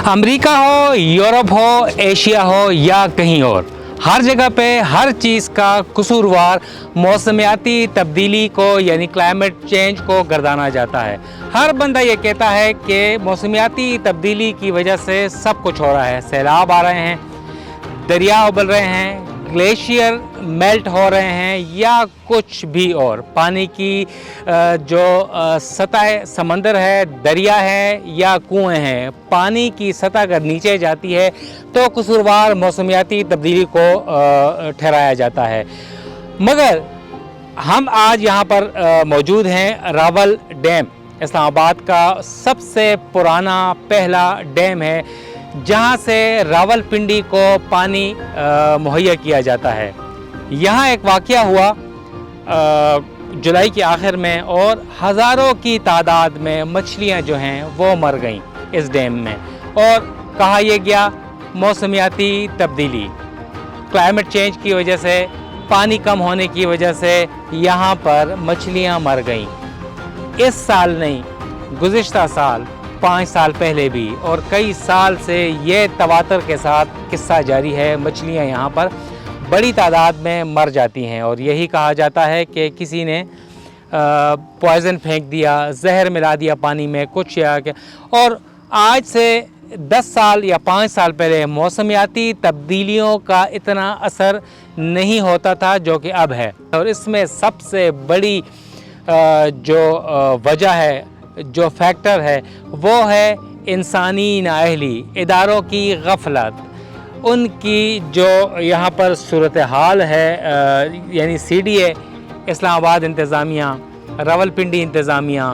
America हो, Europe हो, Asia हो या कहीं और, हर जगह पे हर चीज़ का कसूरवार मौसमियाती तब्दीली को यानी क्लाइमेट चेंज को गर्दाना जाता है। हर बंदा ये कहता है कि मौसमियाती तब्दीली की वजह से सब कुछ हो रहा है। सैलाब आ रहे हैं, दरिया उबल रहे हैं, ग्लेशियर मेल्ट हो रहे हैं या कुछ भी और। पानी की जो सतह समंदर है, दरिया है या कुएं हैं, पानी की सतह अगर नीचे जाती है तो कसूरवार मौसमियाती तब्दीली को ठहराया जाता है। मगर हम आज यहाँ पर मौजूद हैं रावल डैम, इस्लामाबाद का सबसे पुराना पहला डैम है जहाँ से रावलपिंडी को पानी मुहैया किया जाता है। यहाँ एक वाक़या हुआ जुलाई के आखिर में और हज़ारों की तादाद में मछलियाँ जो हैं वो मर गईं इस डैम में। और कहा यह गया मौसमियाती तब्दीली, क्लाइमेट चेंज की वजह से, पानी कम होने की वजह से यहाँ पर मछलियाँ मर गईं। इस साल नहीं, गुज़िश्ता साल, 5 साल पहले भी, और कई साल से ये तवातर के साथ किस्सा जारी है। मछलियाँ यहाँ पर बड़ी तादाद में मर जाती हैं और यही कहा जाता है कि किसी ने पॉइज़न फेंक दिया, जहर मिला दिया पानी में, कुछ या क्या। और आज से 10 साल या 5 साल पहले मौसमियाती तब्दीलियों का इतना असर नहीं होता था जो कि अब है। और इसमें सबसे बड़ी जो वजह है, जो फैक्टर है, वो है इंसानी नाअहली, इदारों की गफलत, उनकी जो यहाँ पर सूरत हाल है। यानी CDA इस्लामाबाद इंतज़ामिया, रावलपिंडी इंतज़ामिया,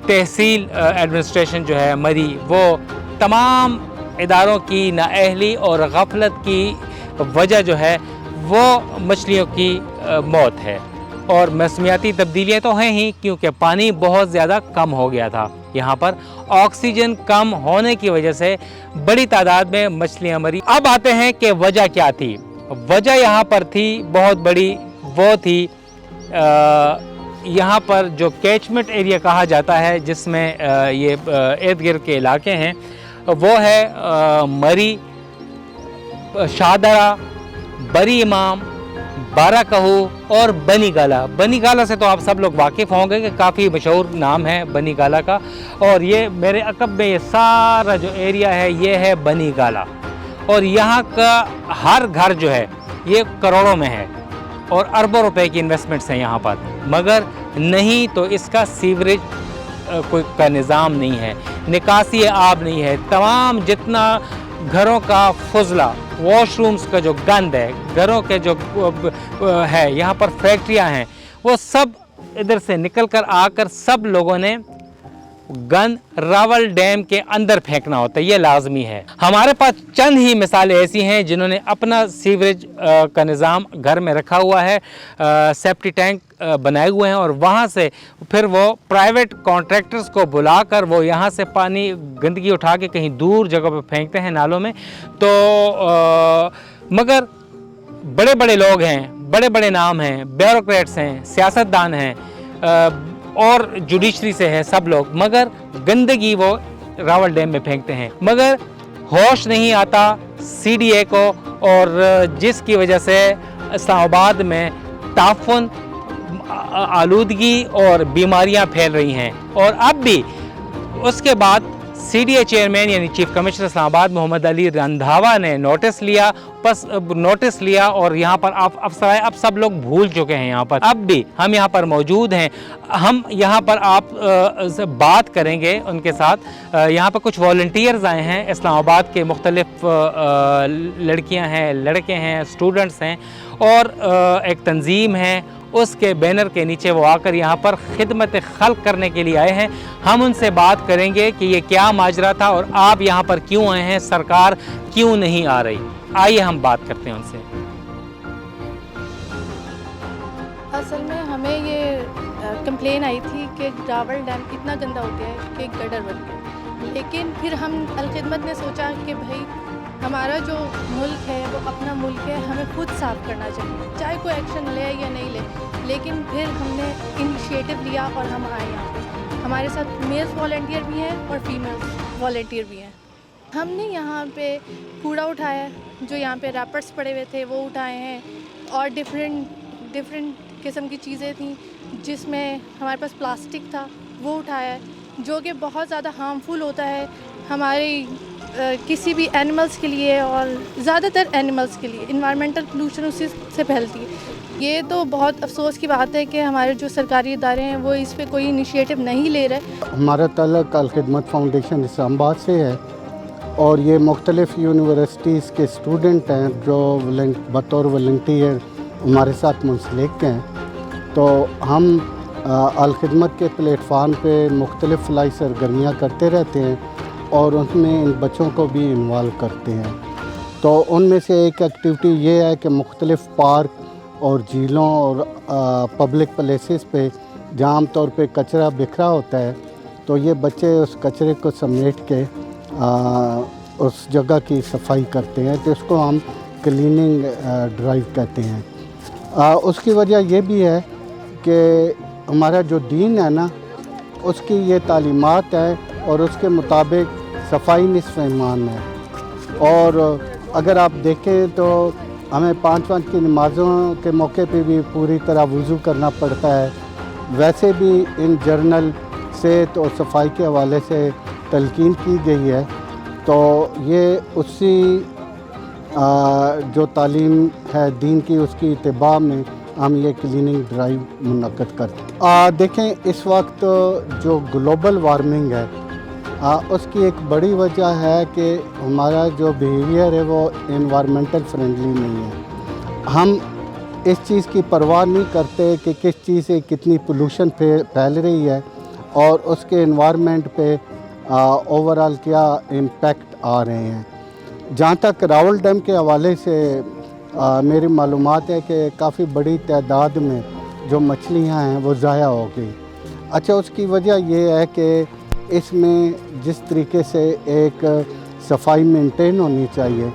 तहसील एडमिनिस्ट्रेशन जो है मरी, वो तमाम इदारों की नाअहली और गफलत की वजह जो है वो मछलियों की मौत है। और मौसमियाती तब्दीलियाँ तो हैं ही, क्योंकि पानी बहुत ज़्यादा कम हो गया था। यहाँ पर ऑक्सीजन कम होने की वजह से बड़ी तादाद में मछलियाँ मरी। अब आते हैं कि वजह क्या थी। वजह यहाँ पर थी बहुत बड़ी, वो थी यहाँ पर जो कैचमेंट एरिया कहा जाता है, जिसमें ये इर्द गिर्द के इलाके हैं, वो है मरी, शाहदरा, बरी इमाम, बाराकहू और बनी गाला। बनी गाला से तो आप सब लोग वाकिफ़ होंगे कि काफ़ी मशहूर नाम है बनी गाला का। और ये मेरे अकब में ये सारा जो एरिया है ये है बनी गाला। और यहाँ का हर घर जो है ये करोड़ों में है और अरबों रुपए की इन्वेस्टमेंट्स हैं यहाँ पर। मगर नहीं तो इसका सीवरेज कोई का निज़ाम नहीं है, निकासी आब नहीं है। तमाम जितना घरों का फुजला, वॉशरूम्स का जो गंद है, घरों के जो है, यहाँ पर फैक्ट्रियाँ हैं, वो सब इधर से निकल कर आकर सब लोगों ने गंद रावल डैम के अंदर फेंकना होता है, ये लाजमी है। हमारे पास चंद ही मिसालें ऐसी हैं जिन्होंने अपना सीवरेज का निज़ाम घर में रखा हुआ है, सेप्टी टैंक बनाए हुए हैं और वहाँ से फिर वो प्राइवेट कॉन्ट्रैक्टर्स को बुलाकर वो यहाँ से पानी गंदगी उठा के कहीं दूर जगह पर फेंकते हैं, नालों में। तो मगर बड़े बड़े लोग हैं, बड़े बड़े नाम हैं, ब्यूरोक्रेट्स हैं, सियासतदान हैं और जुडिशरी से है सब लोग, मगर गंदगी वो रावल डैम में फेंकते हैं। मगर होश नहीं आता CDA को, और जिसकी वजह से इस्लामाबाद में ताफुन, आलूदगी और बीमारियां फैल रही हैं। और अब भी उसके बाद CDA चेयरमैन यानी चीफ कमिश्नर इस्लामाबाद मोहम्मद अली रंधावा ने नोटिस लिया और यहाँ पर अफसराए अब सब लोग भूल चुके हैं। यहाँ पर अब भी हम यहाँ पर मौजूद हैं, हम यहाँ पर आप से बात करेंगे उनके साथ। यहाँ पर कुछ वॉलंटियर्स आए हैं, इस्लामाबाद के मुख्तलिफ लड़कियाँ हैं, लड़के हैं, स्टूडेंट्स हैं और एक तंजीम है, उसके बैनर के नीचे वो आकर यहाँ पर खिदमत खल्क करने के लिए आए हैं। हम उनसे बात करेंगे कि ये क्या माजरा था और आप यहाँ पर क्यों आए हैं, सरकार क्यों नहीं आ रही। आइए हम बात करते हैं उनसे। असल में हमें ये कंप्लेन आई थी कि रावल डैम इतना गंदा हो गया है कि गटर बन गया। लेकिन फिर हम अलखिदमत ने सोचा कि भाई हमारा जो मुल्क है वो अपना मुल्क है, हमें खुद साफ़ करना चाहिए, चाहे कोई एक्शन ले या नहीं ले। लेकिन फिर हमने इनिशिएटिव लिया और हम आए यहाँ पे। हमारे साथ मेल्स वॉलंटियर भी हैं और फीमेल वॉलंटियर भी हैं। ہم نے یہاں پہ کوڑا اٹھایا ہے، جو یہاں پہ ریپرس پڑے ہوئے تھے وہ اٹھائے ہیں، اور ڈفرینٹ قسم کی چیزیں تھیں جس میں ہمارے پاس پلاسٹک تھا وہ اٹھایا ہے، جو کہ بہت زیادہ ہارمفل ہوتا ہے ہمارے کسی بھی اینیملس کے لیے، اور زیادہ تر اینیملس کے لیے انوائرمنٹل پولوشن اسی سے پھیلتی ہے۔ یہ تو بہت افسوس کی بات ہے کہ ہمارے جو سرکاری ادارے ہیں وہ اس پہ کوئی انیشیٹو نہیں لے رہے۔ ہمارا تعلق الخدمت فاؤنڈیشن اسلام آباد سے ہے، اور یہ مختلف یونیورسٹیز کے اسٹوڈنٹ ہیں جو بطور والنٹیئر ہمارے ساتھ منسلک ہیں۔ تو ہم الخدمت کے پلیٹ فارم پہ مختلف فلاحی سرگرمیاں کرتے رہتے ہیں، اور ان میں ان بچوں کو بھی انوالو کرتے ہیں۔ تو ان میں سے ایک ایکٹیویٹی یہ ہے کہ مختلف پارک اور جھیلوں اور پبلک پلیسز پہ جہاں عام طور پہ کچرا بکھرا ہوتا ہے، تو یہ بچے اس کچرے کو سمیٹ کے اس جگہ کی صفائی کرتے ہیں، تو اس کو ہم کلیننگ ڈرائیو کہتے ہیں۔ اس کی وجہ یہ بھی ہے کہ ہمارا جو دین ہے نا، اس کی یہ تعلیمات ہے، اور اس کے مطابق صفائی نصف ایمان ہے۔ اور اگر آپ دیکھیں تو ہمیں 5 وقت کی نمازوں کے موقع پہ بھی پوری طرح وضو کرنا پڑتا ہے۔ ویسے بھی ان جرنل صحت اور صفائی کے حوالے سے تلقین کی گئی ہے، تو یہ اسی جو تعلیم ہے دین کی، اس کی اتباع میں ہم یہ کلیننگ ڈرائیو منعقد کرتے ہیں۔ دیکھیں اس وقت جو گلوبل وارمنگ ہے، اس کی ایک بڑی وجہ ہے کہ ہمارا جو بیہیویئر ہے وہ انوائرمنٹل فرینڈلی نہیں ہے۔ ہم اس چیز کی پرواہ نہیں کرتے کہ کس چیز سے کتنی پولوشن پھیل رہی ہے، اور اس کے انوائرمنٹ پہ اوورآل کیا امپیکٹ آ رہے ہیں۔ جہاں تک راول ڈیم کے حوالے سے میری معلومات ہے کہ کافی بڑی تعداد میں جو مچھلیاں ہیں وہ ضائع ہو گئی۔ اچھا، اس کی وجہ یہ ہے کہ اس میں جس طریقے سے ایک صفائی مینٹین ہونی چاہیے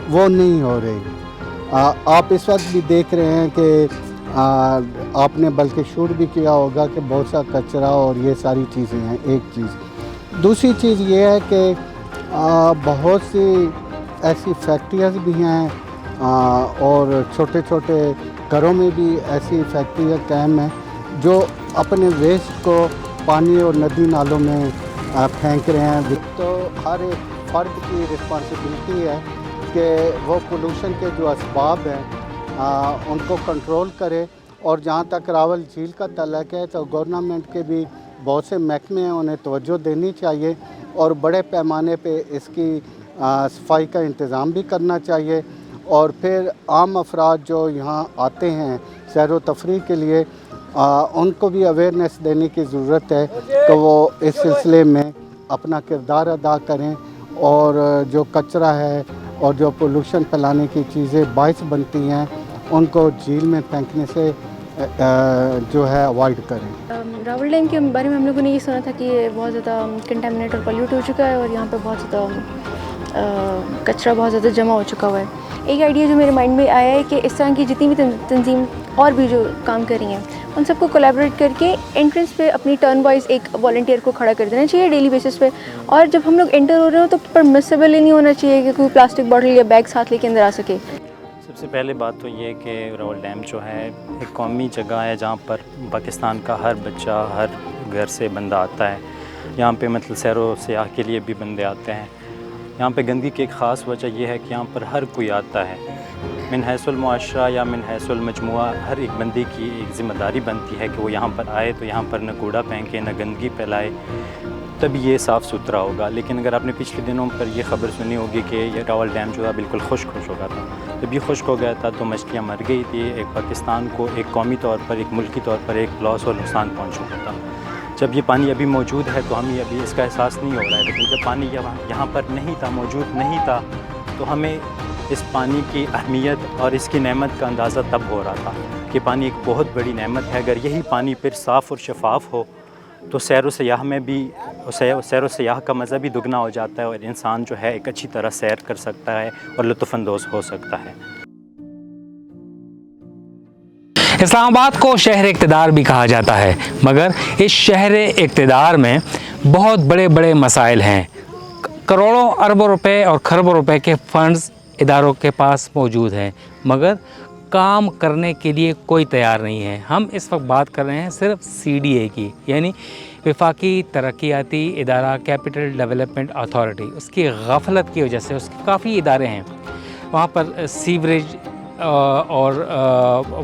وہ نہیں ہو رہی۔ آپ اس وقت بھی دیکھ رہے ہیں کہ آپ نے بلکہ شوٹ بھی کیا ہوگا کہ بہت سا کچرا اور یہ ساری چیزیں ہیں۔ ایک چیز، دوسری چیز یہ ہے کہ بہت سی ایسی فیکٹریز بھی ہیں، اور چھوٹے چھوٹے گھروں میں بھی ایسی فیکٹریاں قائم ہیں جو اپنے ویسٹ کو پانی اور ندی نالوں میں پھینک رہے ہیں۔ تو ہر ایک فرد کی رسپانسبلٹی ہے کہ وہ پولوشن کے جو اسباب ہیں ان کو کنٹرول کرے، اور جہاں تک راول جھیل کا تعلق ہے تو گورنمنٹ کے بھی بہت سے محکمے ہیں، انہیں توجہ دینی چاہیے، اور بڑے پیمانے پہ اس کی صفائی کا انتظام بھی کرنا چاہیے۔ اور پھر عام افراد جو یہاں آتے ہیں سیر و تفریح کے لیے، ان کو بھی اویئرنیس دینے کی ضرورت ہے کہ وہ اس سلسلے میں اپنا کردار ادا کریں، اور جو کچرا ہے اور جو پولوشن پھیلانے کی چیزیں باعث بنتی ہیں ان کو جھیل میں پھینکنے سے جو ہے اوائڈ کریں۔ راول ڈیم کے بارے میں ہم لوگوں نے یہ سنا تھا کہ یہ بہت زیادہ کنٹامنیٹ اور پلیوٹ ہو چکا ہے، اور یہاں پہ بہت زیادہ کچرا بہت زیادہ جمع ہو چکا ہوا ہے۔ ایک آئیڈیا جو میرے مائنڈ میں آیا ہے کہ اس طرح کی جتنی بھی تنظیم اور بھی جو کام کر رہی ہیں ان سب کو کولیبریٹ کر کے انٹرنس پہ اپنی ٹرن وائز ایک والنٹیئر کو کھڑا کر دینا چاہیے ڈیلی بیسس پہ، اور جب ہم لوگ انٹر ہو رہے ہوں تو پرمسیبل ہی نہیں ہونا چاہیے کہ کوئی پلاسٹک باٹل یا بیگ ساتھ لے کے اندر آ سکے۔ سب سے پہلے بات تو یہ کہ راول ڈیم جو ہے ایک قومی جگہ ہے جہاں پر پاکستان کا ہر بچہ ہر گھر سے بندہ آتا ہے۔ یہاں پہ مطلب سیر و سیاح کے لیے بھی بندے آتے ہیں۔ یہاں پہ گندگی کی ایک خاص وجہ یہ ہے کہ یہاں پر ہر کوئی آتا ہے۔ من حیث المعاشرہ یا من حیث المجموعہ ہر ایک بندے کی ایک ذمہ داری بنتی ہے کہ وہ یہاں پر آئے تو یہاں پر نہ کوڑا پھینکے نہ گندگی پھیلائے، تب یہ صاف ستھرا ہوگا۔ لیکن اگر آپ نے پچھلے دنوں پر یہ خبر سنی ہوگی کہ یہ راول ڈیم جو ہے بالکل خشک ہو چکا تھا۔ جب یہ خشک ہو گیا تھا تو مچھلیاں مر گئی تھی، ایک پاکستان کو ایک قومی طور پر ایک ملکی طور پر ایک لاس اور نقصان پہنچ چکا تھا۔ جب یہ پانی ابھی موجود ہے تو ہمیں ابھی اس کا احساس نہیں ہو رہا ہے، لیکن جب پانی یہاں پر نہیں تھا، موجود نہیں تھا، تو ہمیں اس پانی کی اہمیت اور اس کی نعمت کا اندازہ تب ہو رہا تھا کہ پانی ایک بہت بڑی نعمت ہے۔ اگر یہی پانی پھر صاف اور شفاف ہو تو سیر و سیاح میں بھی سیر و سیاح کا مزہ بھی دگنا ہو جاتا ہے، اور انسان جو ہے ایک اچھی طرح سیر کر سکتا ہے اور لطف اندوز ہو سکتا ہے۔ اسلام آباد کو شہر اقتدار بھی کہا جاتا ہے، مگر اس شہر اقتدار میں بہت بڑے بڑے مسائل ہیں۔ करोड़ों अरबों रुपए और खरबों रुपए के फंड्स इदारों के पास मौजूद हैं, मगर काम करने के लिए कोई तैयार नहीं है। हम इस वक्त बात कर रहे हैं सिर्फ CDA की, यानी वफाकी तरक्याती इदारा कैपिटल डेवलपमेंट अथॉरिटी। उसकी गफलत की वजह से, उसके काफ़ी इदारे हैं वहाँ पर, सीवरेज और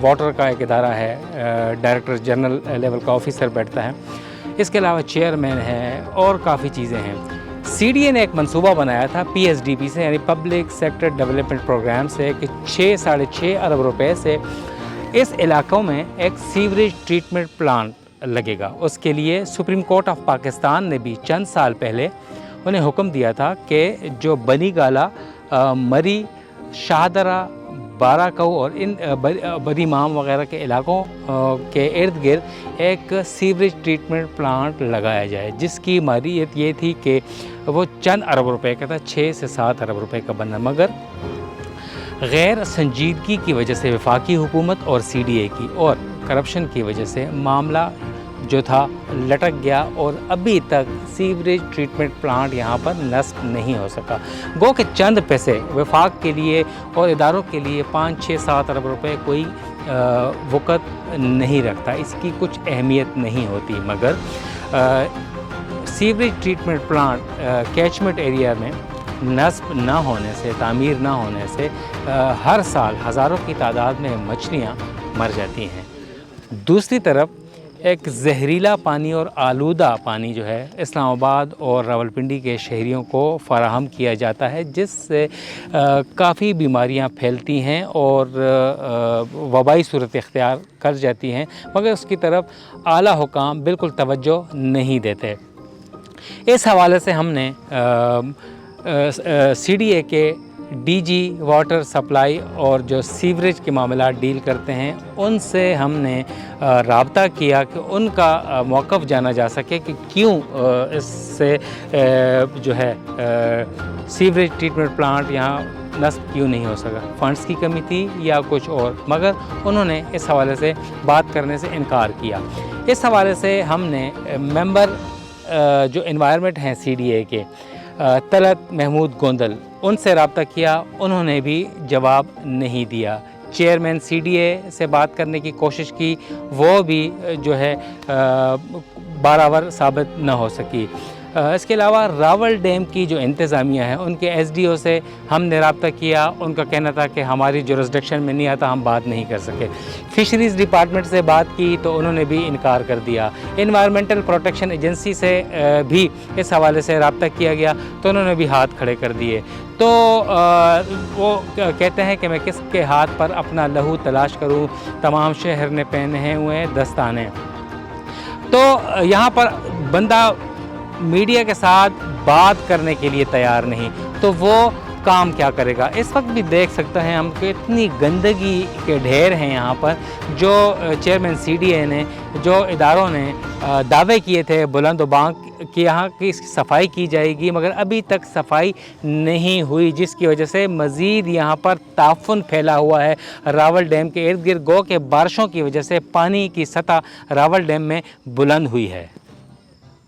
वाटर का एक इदारा है, डायरेक्टर जनरल लेवल का ऑफिसर बैठता है, इसके अलावा चेयरमैन है और काफ़ी चीज़ें हैं। CDA ने एक मंसूबा बनाया था PSDP से, यानी पब्लिक सेक्टर डेवलपमेंट प्रोग्राम से, कि 6-6.5 अरब रुपए से इस इलाकों में एक सीवरेज ट्रीटमेंट प्लांट लगेगा। उसके लिए सुप्रीम कोर्ट ऑफ पाकिस्तान ने भी चंद साल पहले उन्हें हुक्म दिया था कि जो बनी गाला, मरी, शाहदरा, बाराकऊ और इन बदी माम वगैरह के इलाकों के इर्द गिर्द एक सीवरेज ट्रीटमेंट प्लांट लगाया जाए, जिसकी मालियत ये थी कि वो चंद अरब रुपए का था, 6 से 7 अरब रुपए का बनना। मगर गैर संजीदगी की वजह से वफाकी हुकूमत और CDA की और करप्शन की वजह से मामला जो था लटक गया और अभी तक सीवरेज ट्रीटमेंट प्लांट यहाँ पर नस्ब नहीं हो सका। गो के चंद पैसे वफाक के लिए और इदारों के लिए 5, 6, 7 अरब रुपए कोई वक़्त नहीं रखता, इसकी कुछ अहमियत नहीं होती। मगर sewerage treatment plant catchment area में नस्ब ना होने से, तामीर ना होने से हर साल हज़ारों की तादाद में मछलियाँ मर जाती हैं। दूसरी तरफ एक जहरीला पानी और आलूदा पानी जो है इस्लामाबाद और रावलपिंडी के शहरियों को फराहम किया जाता है, जिससे काफ़ी बीमारियां फैलती हैं और वबाई सूरत इख्तियार कर जाती हैं, मगर उसकी तरफ आला हुकाम बिल्कुल तवज्जो नहीं देते। इस हवाले से हमने CDA के DG वाटर सप्लाई और जो सीवरेज के मामला डील करते हैं उनसे हमने राब्ता किया कि उनका मौक़िफ़ जाना जा सके कि क्यों इससे जो है सीवरेज ट्रीटमेंट प्लांट यहाँ नस्ब क्यों नहीं हो सका। फ़ंड्स की कमी थी या कुछ और, मगर उन्होंने इस हवाले से बात करने से इनकार किया। इस हवाले से हमने मेंबर जो एनवायरनमेंट हैं CDA के, तलत महमूद गोंदल, उनसे रब्ता किया, उन्होंने भी जवाब नहीं दिया। चेयरमैन CDA से बात करने की कोशिश की, वो भी जो है बारावर साबित न हो सकी। इसके अलावा रावल डैम की जो इंतज़ामिया है उनके SDO से हमने रब्ता किया, उनका कहना था कि हमारी जुरिस्डिक्शन में नहीं आता, हम बात नहीं कर सके। फ़िशरीज़ डिपार्टमेंट से बात की तो उन्होंने भी इनकार कर दिया। एनवायरमेंटल प्रोटेक्शन एजेंसी से भी इस हवाले से रब्ता किया गया तो उन्होंने भी हाथ खड़े कर दिए। तो वो कहते हैं कि मैं किसके हाथ पर अपना लहू तलाश करूं, तमाम शहर ने पहने हुए हैं दस्ताने। तो यहाँ पर बंदा मीडिया के साथ बात करने के लिए तैयार नहीं, तो वो काम क्या करेगा। इस वक्त भी देख सकते हैं हम कि इतनी गंदगी के ढेर हैं यहाँ पर। जो चेयरमैन CDA ने, जो इदारों ने दावे किए थे बुलंद बांग कि यहाँ की इसकी सफाई की जाएगी, मगर अभी तक सफाई नहीं हुई, जिसकी वजह से मज़ीद यहाँ पर ताफुन फैला हुआ है रावल डैम के इर्द गिर्द। गो के बारिशों की वजह से पानी की सतह रावल डैम में बुलंद हुई है।